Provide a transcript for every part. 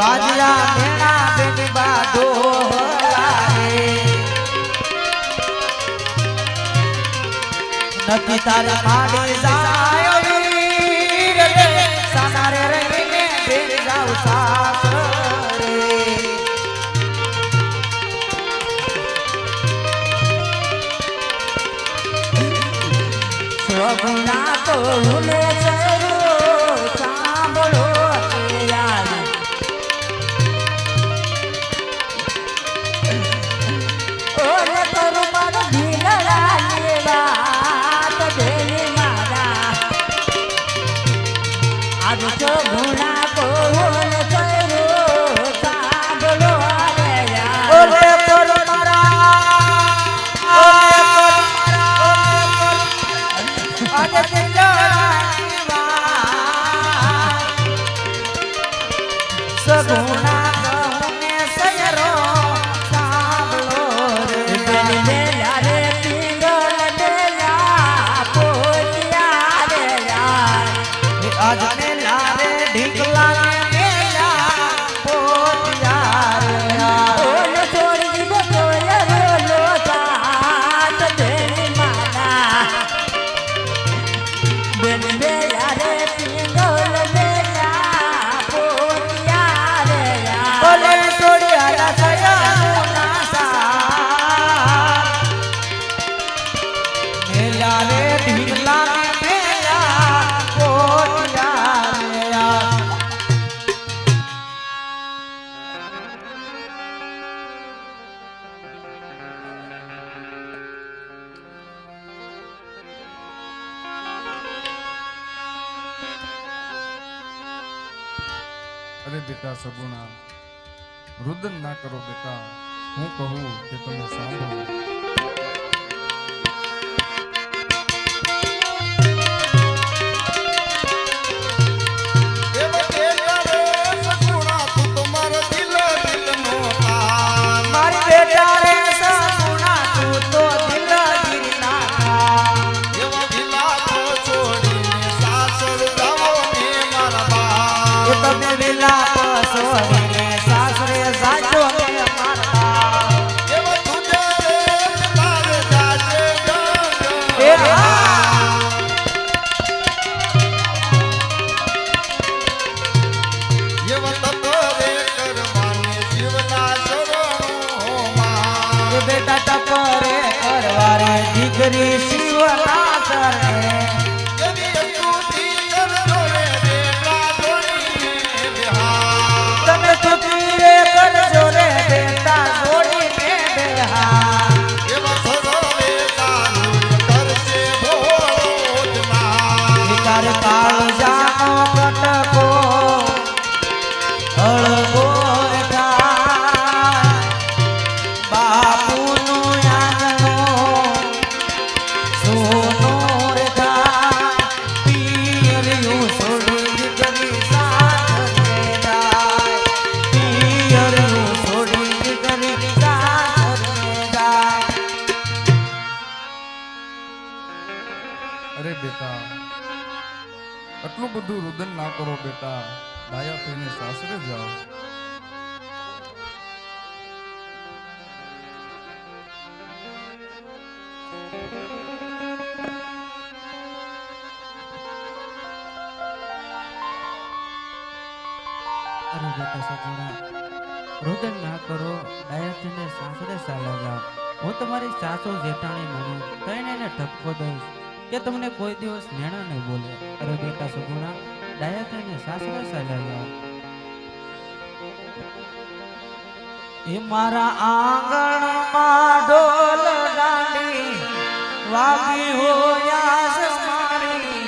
બાજરા મેણા બેની બાધો નથી તારે માડી જાય વીર રે સાનારે રહીને બેન જાવ સાસરે સ્વગુણા તો ભૂલે ચરો સાંભળો યાર ઓરે કરું મારો ભીલડા લેવા દેવી મારા આજ તો ગુણા કો ચરો સાંભળો રે યાર ઓરે કર મારા આજે સગુણા કહુને સયરો સાંભળો રે મેલા રે પિંગલ મેલા પોતિયા રે યાર આજ મેલા રે ઢીકલા ને મેલા પોતિયા રે ઓલ છોડી બતોય રોલો સાત દેવી માના બેન મેલા રે પિંગલ મેલા પોતિયા રે યાર બોલે છોડી આલા સયા નાસા મેલા રે ઢીકલા ને મેલા પોતિયા રે અરે બેટા સગુણા રુદન ના કરો બેટા હું કહું કે તમે સાંભળો મારી બેટા રે સગુણા તું તો દિલગીર નાખા એ તમે વિલાપ છોડીને સાસરે જાજો ને મારતા એ હા એ બેટા ટપરે કરવારે દીકરી શિવના ચરણે તમે સુખી રે કરજો રે બેટા જોડીને બેહા વિચાર કાળ જાનો કટકો અળગો થાય બાપુનું આંગણું સોનું રે થાય પિયરિયું છોડી દીકરી સાથે જાય પિયરિયું છોડી દીકરી સાથે જાય અરે બેટા આટલું બધું રુદન ના કરો બેટા ડાયા થઈને સાસરે જાઓ અરે બેટા સગુણા રુદન ના કરો ડાયાથીને સાસરે ચાલ્યા જાઓ હું તમારી સાસુ જેઠાણી માનું થઈને એને ઠપકો દઈશ કે તમને કોઈ દિવસ નેણા નહીં બોલે અરે બેટા સગુણા ડાયાથીને સાસરે ચાલ્યા જાઓ એ મારા આંગણમાં ઢોલ દાંડી વાગી હોયા મારી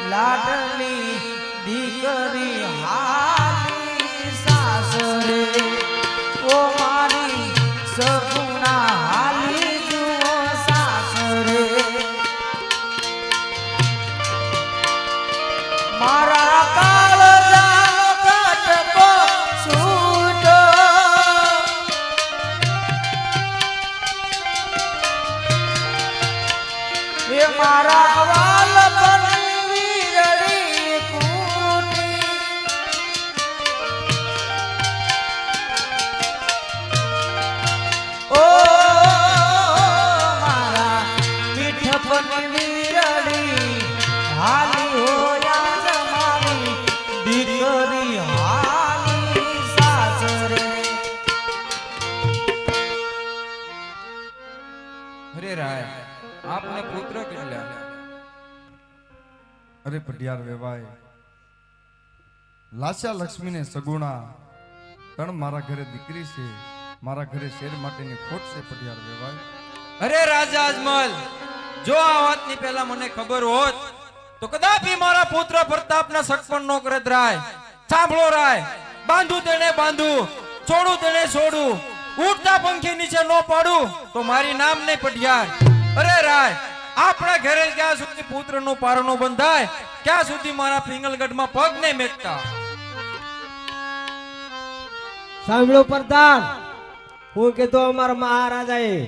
લાડલી દીકરી હાલી સાસરે ઓ મારી સગુણા હાલી જુઓ સાસરે મારા કાળ જાનો કટકો છૂટો એ મારા વાલ પર વીરડી કૂટી પઢિયાર વેવાય, લાસ્યા લક્ષ્મીને સગુણા, તણ મારા ઘરે દીકરી છે, મારા ઘરે શેર માટેની ખોટ છે પઢિયાર વેવાય. અરે રાજા અજમલ, જો આ વાતની પહેલા મને ખબર હોત તો કદાપી મારા પુત્ર પ્રતાપના સગપણ નો કરત રાય. સાંભળો રાય, બાંધું તેને બાંધું, છોડું તેને છોડું, ઉડતા પંખી નીચે નો પાડું તો મારી નામ નહીં પઢિયાર. અરે રાય, આપણા ઘરે ક્યાં સુધી પુત્રનું પારણું બંધાય ક્યાં સુધી મારા પિંગલગઢમાં પગ નહીં મેકતા. સાંભળો પ્રધાન, હું કીધું અમારા મહારાજાએ,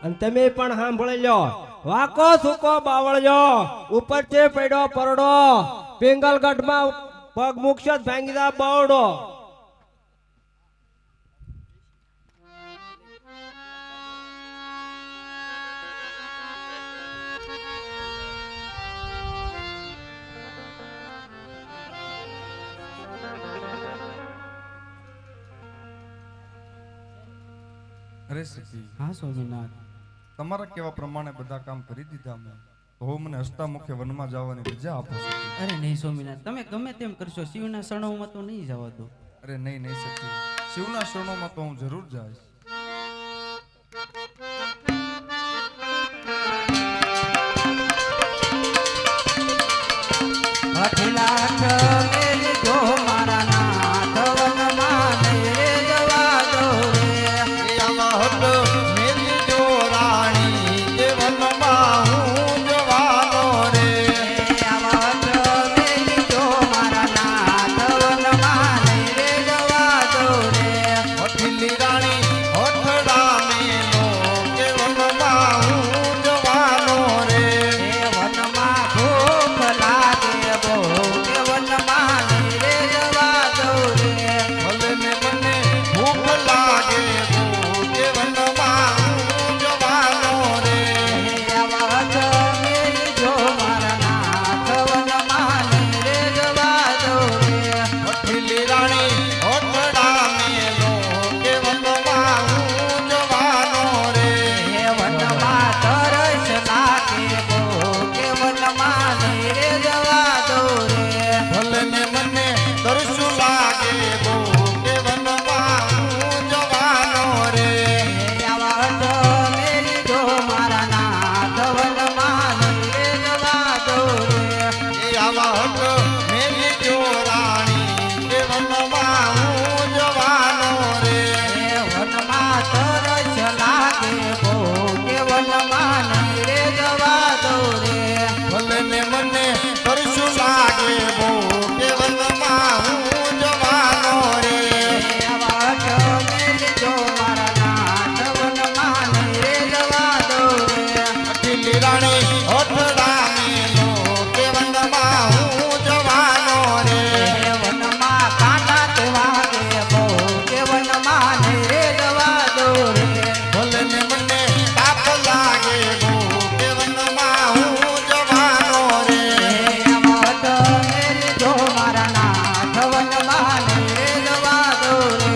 અને તમે પણ સાંભળી લો. વાકો સુકો બાવળજો, ઉપરથી પડ્યો પરડો, પિંગલગઢમાં પગ મૂકશો તો ભાંગી દા બાવડો. અરે સખી, હા સ્વામીનાથ. તમારા કેવા પ્રમાણે બધા કામ કરી દીધા મેં, તો હવે મને હસ્તમુખે વનમાં જવાની રજા આપો સખી. અરે નહીં સ્વામીનાથ, તમે ગમે તેમ કરશો, શિવના શરણોમાં તો નહીં જવા દો. અરે નહીં નહીં સખી, શિવના શરણોમાં તો હું જરૂર જઈશ. અઠલાખ મેલજો મારા નાથ વનમાં નહીં રે જવા દો રે. મેલજો રાણી કે વનમાં હું જવાનો રે. આવત મેલજો મારા નાથ વનમાં નહીં રે જવા દો રે. અઠીલી રાણી અઠડા મેલો કે વનમાં હું જવાનો રે. એ વનમાં ભૂખ લાગે બહુ કે વનમાં નહીં રે જવા દો રે. ભલે ને મને ભૂખ લાગે બહુ કે વનમાં હું જવાનો રે. આવત મેલજો મારા નાથ વનમાં નહીં રે જવા દો રે. અઠીલી રાણી અઠડા મેલો કે વનમાં હું જવાનો રે. હે વનમાં તરસ લાગે બહુ કે વનમાં નહીં રે જવા દો રે. ભલે ને મને તરસુ લાગે બહુ કે વનમાં હું જવાનો રે. હે આવત મેલજો મારા નાથ વનમાં નહીં રે જવા દો રે. એ આવા હટ મેલી જો રાણી કે વનમાં હું જવાનો રે. હે વનમાં તરસ લાગે બહુ કે વનમાં નહીં રે જવા દો રે. ભલે ને મને તરસુ લાગે બહુ કે વનમાં હું જવાનો રે. હે આવત મેલજો મારા નાથ વનમાં નહીં રે જવા દો રે. અઠીલી રાણી અઠડા મેલો કે વનમાં હું જવાનો રે. હે વનમાં કાંટા તે વાગે બહુ કે વનમાં નહીં રે જવા દો રે. ભલે ને મને તાપ લાગે બહુ કે વનમાં હું જવાનો રે. હે આવત મેલજો મારા નાથ વનમાં નહીં રે જવા દો રે.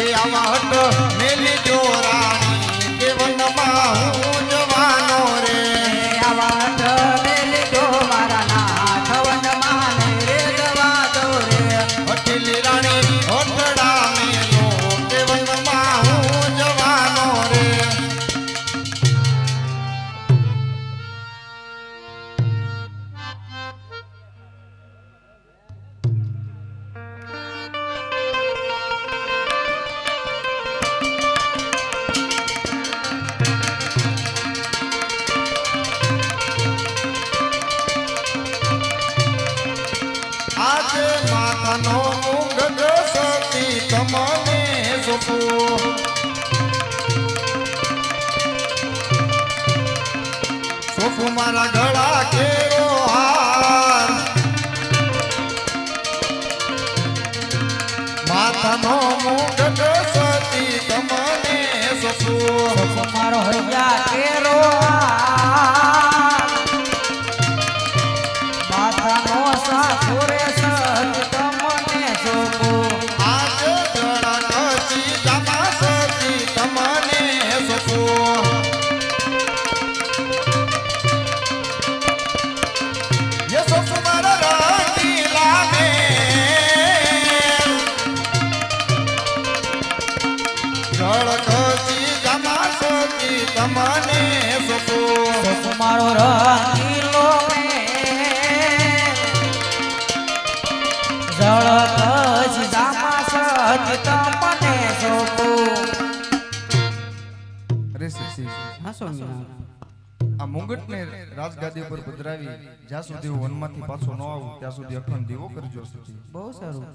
એ આવા હટ મેલી જો રાણી કે વનમાં હું જવાનો રે. હે આવત મેલજો મારા નાથ વનમાં નહીં રે જવા દો રે. અઠીલી રાણી અઠડા મેલો કે વનમાં હું જવાનો રે. આજે માથાનો ઊંઘ ઘસતી તમને સોંપું. સોંપું મારા ગળા કેરો હાર. માથાનો ઊંઘ ઘસતી તમને સોંપું. મારો હૈયા કેરો હાર. માથાનો સાસુરે સત તમને સોંપું. આજ જણા કસી જામા સતી તમને સોંપું. યે સોંપું મારા જ તમને સોંપું. અરે સખી, હા સ્વામિનારાયણ. આ મુંગટને રાજગાદી ઉપર પધરાવી જ્યાં સુધી હું વનમાંથી પાછો ન આવું ત્યાં સુધી અખંડ દીવો કરજો સખી. બહુ સારું.